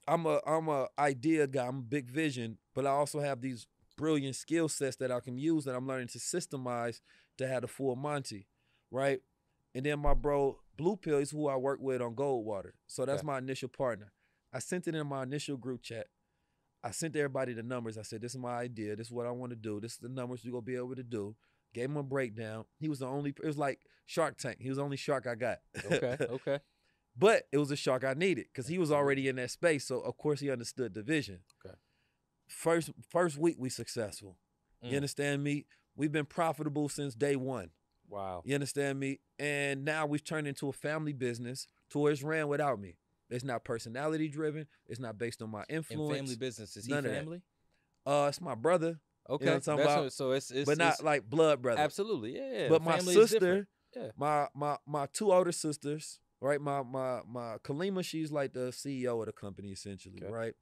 I'm a idea guy. I'm a big vision, but I also have these brilliant skill sets that I can use that I'm learning to systemize to have the full Monty, right? And then my bro Blue Pill is who I work with on Goldwater. So that's Okay. my initial partner. I sent it in my initial group chat. I sent everybody the numbers. I said, this is my idea. This is what I want to do. This is the numbers we're going to be able to do. Gave him a breakdown. He was the only, it was like Shark Tank. He was the only shark I got. Okay. Okay. But it was a shark I needed because he was already in that space. So, of course, he understood the vision. Okay. First week, we successful. You understand me? We've been profitable since day one. Wow. You understand me? And now we've turned into a family business to where it's ran without me. It's not personality driven. It's not based on my influence. In family business, is he None of that. family? It's my brother. Okay. You know what I'm talking about? So it's but not like blood brother. absolutely, yeah. But my Family is sister, different. Yeah. my two older sisters, right? My Kalima, she's like the CEO of the company essentially, Okay. right?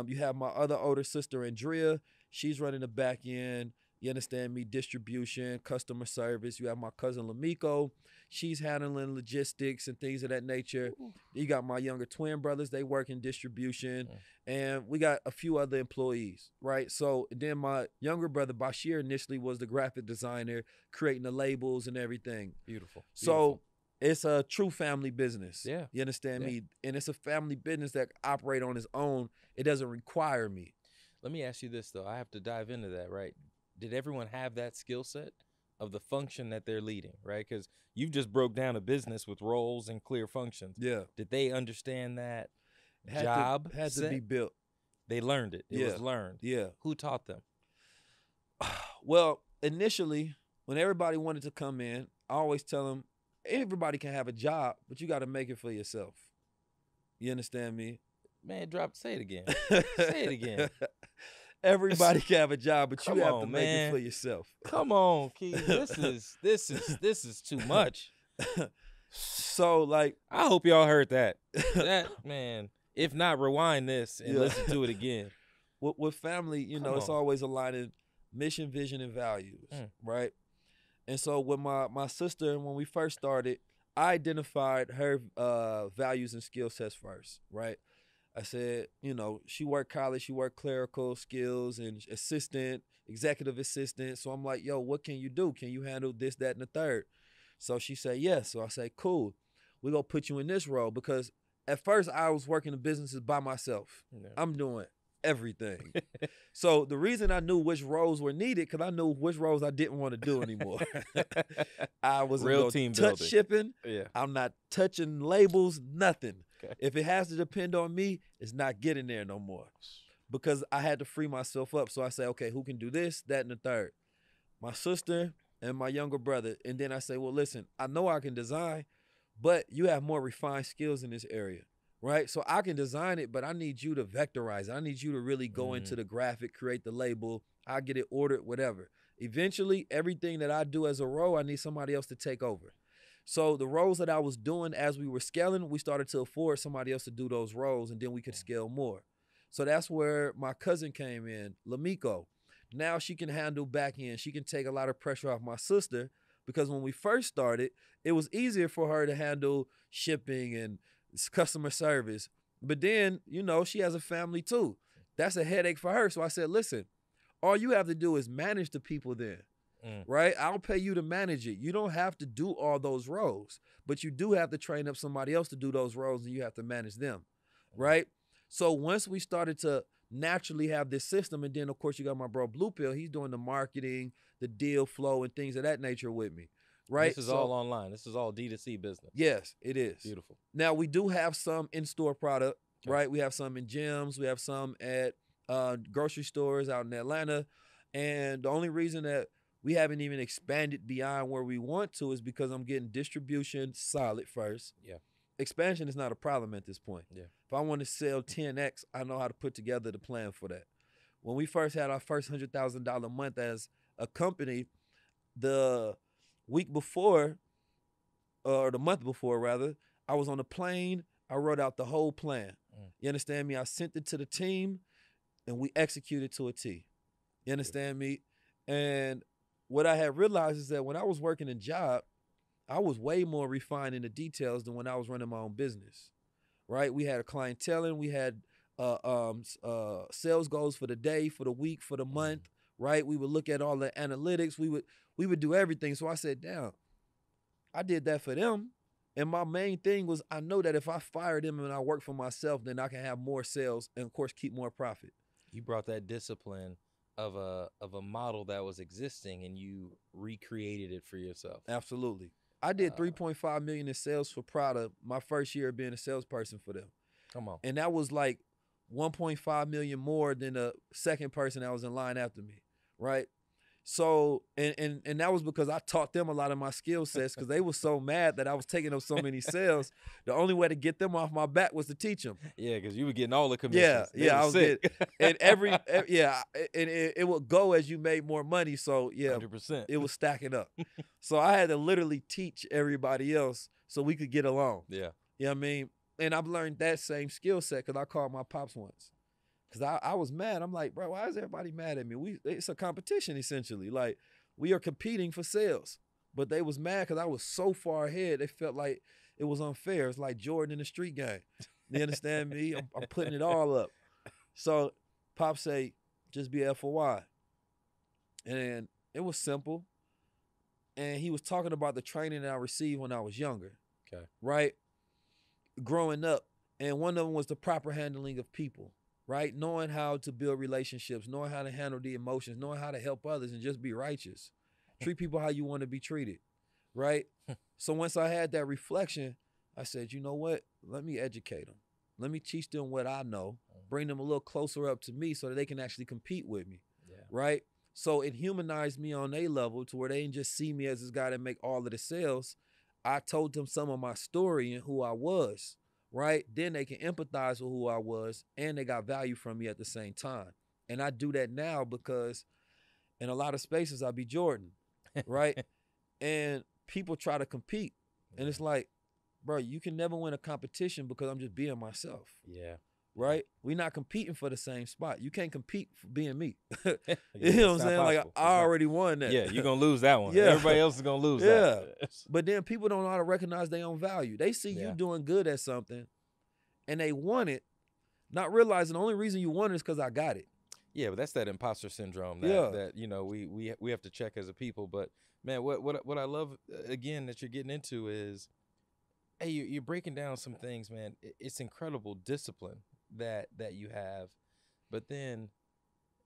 You have my other older sister, Andrea. She's running the back end. You understand me? Distribution, customer service. You have my cousin Lamiko. She's handling logistics and things of that nature. Ooh. You got my younger twin brothers. They work in distribution. And we got a few other employees, right? So then my younger brother, Bashir, initially was the graphic designer, creating the labels and everything. Beautiful. So it's a true family business. Yeah. You understand Yeah. me? And it's a family business that operate on its own. It doesn't require me. Let me ask you this, though. I have to dive into that, right? Did everyone have that skill set of the function that they're leading, right? Because you've just broke down a business with roles and clear functions. Yeah. Did they understand that Had job had set? to be built. They learned it. It Yeah. was learned. Yeah. Who taught them? Well, initially, when everybody wanted to come in, I always tell them, everybody can have a job, but you got to make it for yourself. You understand me? Man, say it again. Say it again. Everybody can have a job, but you Come have on, to make man. it for yourself. Come on, Key. This is too much. So, like, I hope y'all heard that. That, man. If not, rewind this and Yeah. listen to it again. with family, you know, Come it's on. always aligning mission, vision, and values, Mm. right? And so with my sister, when we first started, I identified her values and skill sets first, right? I said, you know, she worked college, she worked clerical skills and assistant, executive assistant. So I'm like, yo, what can you do? Can you handle this, that, and the third? So she said, yes. So I say, cool. We're going to put you in this role because at first I was working the businesses by myself. Yeah. I'm doing everything. So the reason I knew which roles were needed, because I knew which roles I didn't want to do anymore. I was Real gonna team touch building. shipping. Yeah. I'm not touching labels, nothing. Okay. If it has to depend on me, it's not getting there no more. Because I had to free myself up. So I say, okay, who can do this, that, and the third? My sister and my younger brother. And then I say, well, listen, I know I can design, but you have more refined skills in this area, right? So I can design it, but I need you to vectorize it. I need you to really go into the graphic, create the label. I get it ordered, whatever. Eventually, everything that I do as a role, I need somebody else to take over. So the roles that I was doing as we were scaling, we started to afford somebody else to do those roles, and then we could scale more. So that's where my cousin came in, Lamiko. Now she can handle back end. She can take a lot of pressure off my sister because when we first started, it was easier for her to handle shipping and customer service. But then, you know, she has a family too. That's a headache for her. So I said, listen, all you have to do is manage the people then. Right? I'll pay you to manage it. You don't have to do all those roles, but you do have to train up somebody else to do those roles and you have to manage them. Right? So once we started to naturally have this system, and then of course you got my bro Blue Pill, he's doing the marketing, the deal flow, and things of that nature with me. Right? This is all online. This is all D2C business. Yes, it is. Beautiful. Now we do have some in-store product, right? We have some in gyms, we have some at grocery stores out in Atlanta. And the only reason that we haven't even expanded beyond where we want to is because I'm getting distribution solid first. Yeah. Expansion is not a problem at this point. Yeah. If I want to sell 10X, I know how to put together the plan for that. When we first had our first $100,000 month as a company, the week before, or the month before rather, I was on a plane. I wrote out the whole plan. You understand me? I sent it to the team and we executed to a T. You understand me? And what I had realized is that when I was working a job, I was way more refined in the details than when I was running my own business, right? We had a clienteling, we had sales goals for the day, for the week, for the month, right? We would look at all the analytics. We would do everything. So I said, damn, I did that for them. And my main thing was, I know that if I fire them and I work for myself, then I can have more sales and, of course, keep more profit. You brought that discipline of a model that was existing, and you recreated it for yourself. Absolutely. I did 3.5 million in sales for Prada my first year being a salesperson for them. Come on. And that was like 1.5 million more than the second person that was in line after me, right? So, and that was because I taught them a lot of my skill sets, because they were so mad that I was taking up so many sales. The only way to get them off my back was to teach them. Yeah, because you were getting all the commissions. Yeah, I was getting, and it would go as you made more money. So yeah, 100%. it was stacking up. So I had to literally teach everybody else so we could get along. Yeah, you know what I mean? And I've learned that same skill set because I called my pops once. Because I was mad. I'm like, bro, why is everybody mad at me? It's a competition, essentially. Like, we are competing for sales. But they was mad because I was so far ahead, they felt like it was unfair. It's like Jordan in the street game. You understand me? I'm putting it all up. So Pop say, just be FOI. And it was simple. And he was talking about the training that I received when I was younger. Okay. Right? Growing up. And one of them was the proper handling of people. Right? Knowing how to build relationships, knowing how to handle the emotions, knowing how to help others, and just be righteous. Treat people how you want to be treated, right? So once I had that reflection, I said, you know what? Let me educate them. Let me teach them what I know, bring them a little closer up to me so that they can actually compete with me, right? So it humanized me on a level to where they didn't just see me as this guy that make all of the sales. I told them some of my story and who I was. Right? Then they can empathize with who I was, and they got value from me at the same time. And I do that now because in a lot of spaces I be Jordan, right? And people try to compete. And it's like, bro, you can never win a competition because I'm just being myself. Yeah. Right? We're not competing for the same spot. You can't compete for being me. Yeah, you know what I'm saying? possible. Like, I already won that. Yeah, you're going to lose that one. Yeah. Everybody else is going to lose that. But then people don't know how to recognize their own value. They see you doing good at something, and they want it, not realizing the only reason you want it is because I got it. Yeah, but that's that imposter syndrome that you know, we have to check as a people. But man, what I love again that you're getting into is, hey, you're breaking down some things, man. It's incredible discipline that you have, but then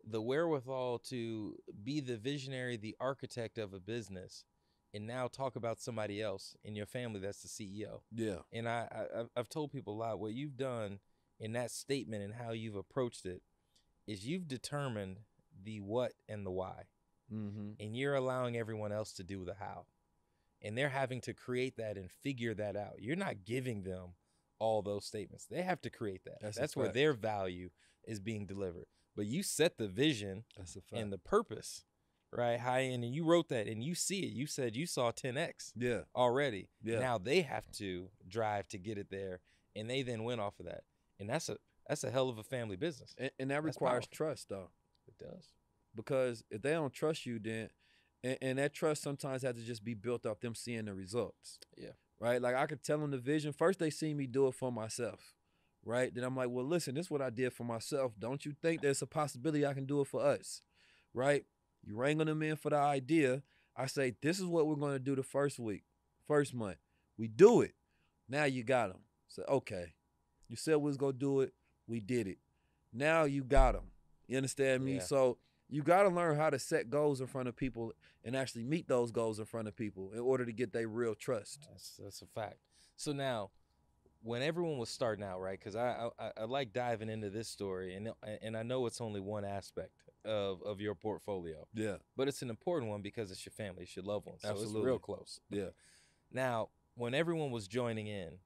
the wherewithal to be the visionary, the architect of a business, and now talk about somebody else in your family that's the CEO. Yeah. And I've told people a lot, what you've done in that statement and how you've approached it is you've determined the what and the why. Mm-hmm. And you're allowing everyone else to do the how. And they're having to create that and figure that out. You're not giving them all those statements. They have to create that. That's where their value is being delivered. But you set the vision and the purpose, right? High end, and you wrote that and you see it. You said you saw 10X already. Yeah. Now they have to drive to get it there, and they then went off of that. And that's a hell of a family business. And that requires trust, though. It does. Because if they don't trust you, then and that trust sometimes has to just be built off them seeing the results. Yeah. Right? Like, I could tell them the vision. First, they see me do it for myself. Right? Then I'm like, well, listen, this is what I did for myself. Don't you think there's a possibility I can do it for us? Right? You wrangle them in for the idea. I say, this is what we're going to do the first week, first month. We do it. Now you got them. So, okay. You said we was going to do it. We did it. Now you got them. You understand me? So you got to learn how to set goals in front of people and actually meet those goals in front of people in order to get their real trust. That's a fact. So now, when everyone was starting out, right, because I like diving into this story, and I know it's only one aspect of your portfolio. Yeah. But it's an important one because it's your family, it's your loved ones. So it's real close. Yeah. Now, when everyone was joining in,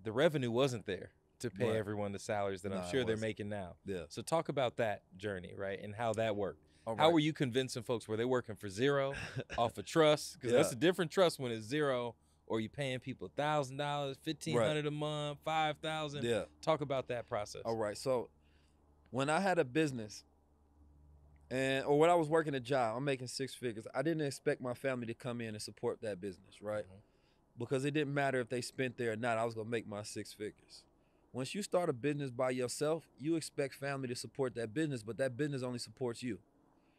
the revenue wasn't there to pay everyone the salaries that I'm sure they're making now. Yeah. So talk about that journey, right, and how that worked. How were you convincing folks? Were they working for zero off of trust? Because that's a different trust when it's zero, or you paying people $1,000, $1,500 a month, $5,000. Yeah. Talk about that process. All right. So when I had a business, or when I was working a job, I'm making six figures. I didn't expect my family to come in and support that business, right? Mm-hmm. Because it didn't matter if they spent there or not. I was gonna make my six figures. Once you start a business by yourself, you expect family to support that business, but that business only supports you.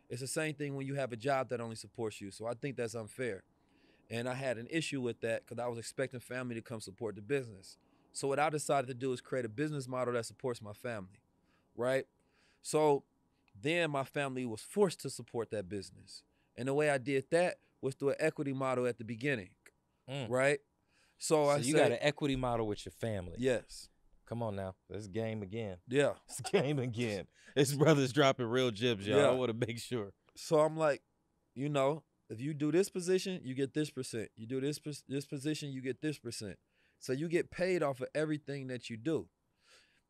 It's the same thing when you have a job that only supports you. So I think that's unfair. And I had an issue with that because I was expecting family to come support the business. So what I decided to do is create a business model that supports my family, right? So then my family was forced to support that business. And the way I did that was through an equity model at the beginning, right? So you got an equity model with your family. Yes. Come on now. Let's game again. Yeah. Let's game again. This brother's dropping real gems, y'all. I want to make sure. So I'm like, if you do this position, you get this percent. You do this position, you get this percent. So you get paid off of everything that you do.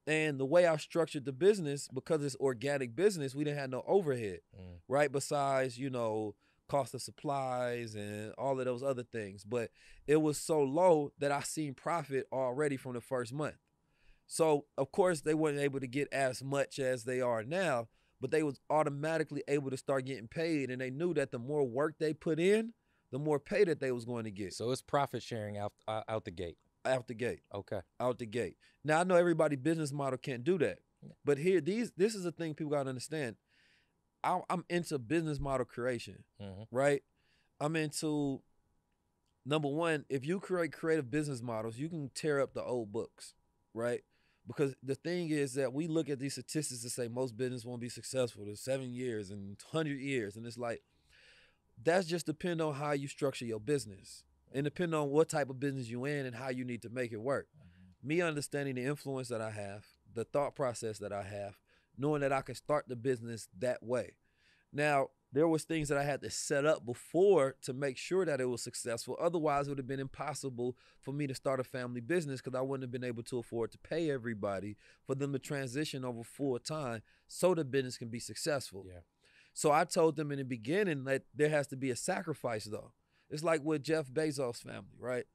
And the way I structured the business, because it's organic business, we didn't have no overhead, right? Besides, cost of supplies and all of those other things. But it was so low that I seen profit already from the first month. So, of course, they weren't able to get as much as they are now, but they was automatically able to start getting paid. And they knew that the more work they put in, the more pay that they was going to get. So it's profit sharing out the gate. Out the gate. Okay. Out the gate. Now, I know everybody's business model can't do that. But here, this is the thing people got to understand. I'm into business model creation, right? I'm into, number one, if you create creative business models, you can tear up the old books, right? Because the thing is that we look at these statistics and say most business won't be successful in 7 years and 100 years. And it's like, that's just depend on how you structure your business and depend on what type of business you're in and how you need to make it work. Me understanding the influence that I have, the thought process that I have, knowing that I can start the business that way. Now, there was things that I had to set up before to make sure that it was successful. Otherwise, it would have been impossible for me to start a family business because I wouldn't have been able to afford to pay everybody for them to transition over full time so the business can be successful. Yeah. So I told them in the beginning that there has to be a sacrifice, though. It's like with Jeff Bezos' family, right?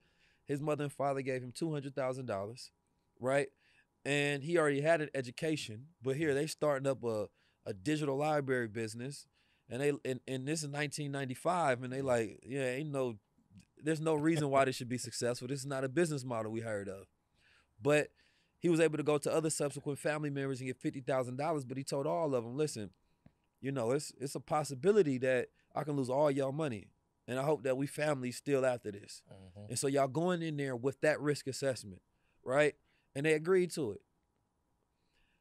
His mother and father gave him $200,000, right? And he already had an education, but here they starting up a digital library business, and this is 1995, and they like, there's no reason why this should be successful. This is not a business model we heard of. But he was able to go to other subsequent family members and get $50,000, but he told all of them, listen, it's a possibility that I can lose all y'all money, and I hope that we family still after this. And so y'all going in there with that risk assessment, right? And they agreed to it.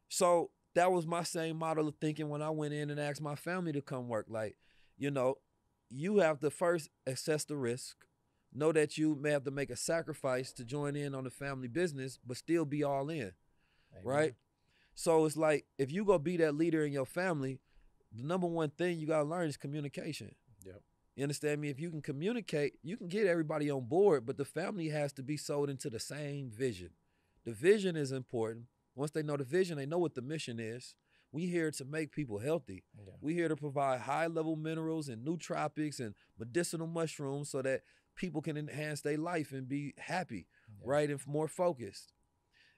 So that was my same model of thinking when I went in and asked my family to come work. Like, you have to first assess the risk, know that you may have to make a sacrifice to join in on the family business, but still be all in, right? So it's like, if you go be that leader in your family, the number one thing you got to learn is communication. Yep. You understand me? If you can communicate, you can get everybody on board, but the family has to be sold into the same vision. The vision is important. Once they know the vision, they know what the mission is. We here to make people healthy. Yeah. We here to provide high-level minerals and nootropics and medicinal mushrooms so that people can enhance their life and be happy, right, and more focused.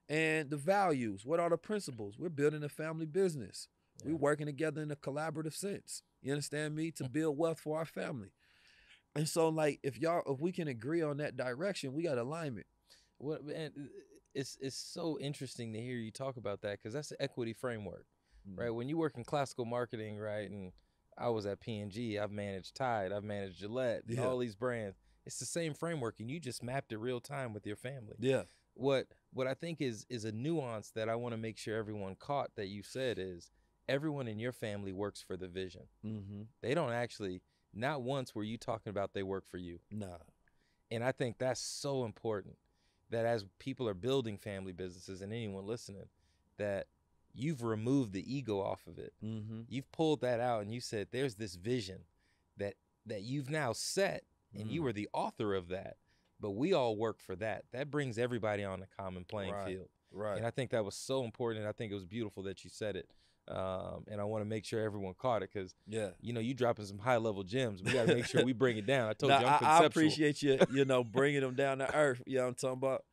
And the values, what are the principles? We're building a family business. Yeah. We're working together in a collaborative sense. You understand me? To build wealth for our family. And so, like, if we can agree on that direction, we got alignment. Well, man, it's so interesting to hear you talk about that because that's the equity framework, right? When you work in classical marketing, right, and I was at P&G, I've managed Tide, I've managed Gillette, all these brands. It's the same framework, and you just mapped it real time with your family. Yeah. What I think is a nuance that I want to make sure everyone caught that you said is everyone in your family works for the vision. They don't actually, not once were you talking about they work for you. Nah. And I think that's so important. That as people are building family businesses and anyone listening, that you've removed the ego off of it. You've pulled that out and you said, there's this vision that you've now set and you were the author of that, but we all work for that. That brings everybody on a common playing field. Right. And I think that was so important. And I think it was beautiful that you said it. And I want to make sure everyone caught it because, you dropping some high level gems. We got to make sure we bring it down. I told you I'm conceptual. I appreciate you, bringing them down to earth. You know what I'm talking about?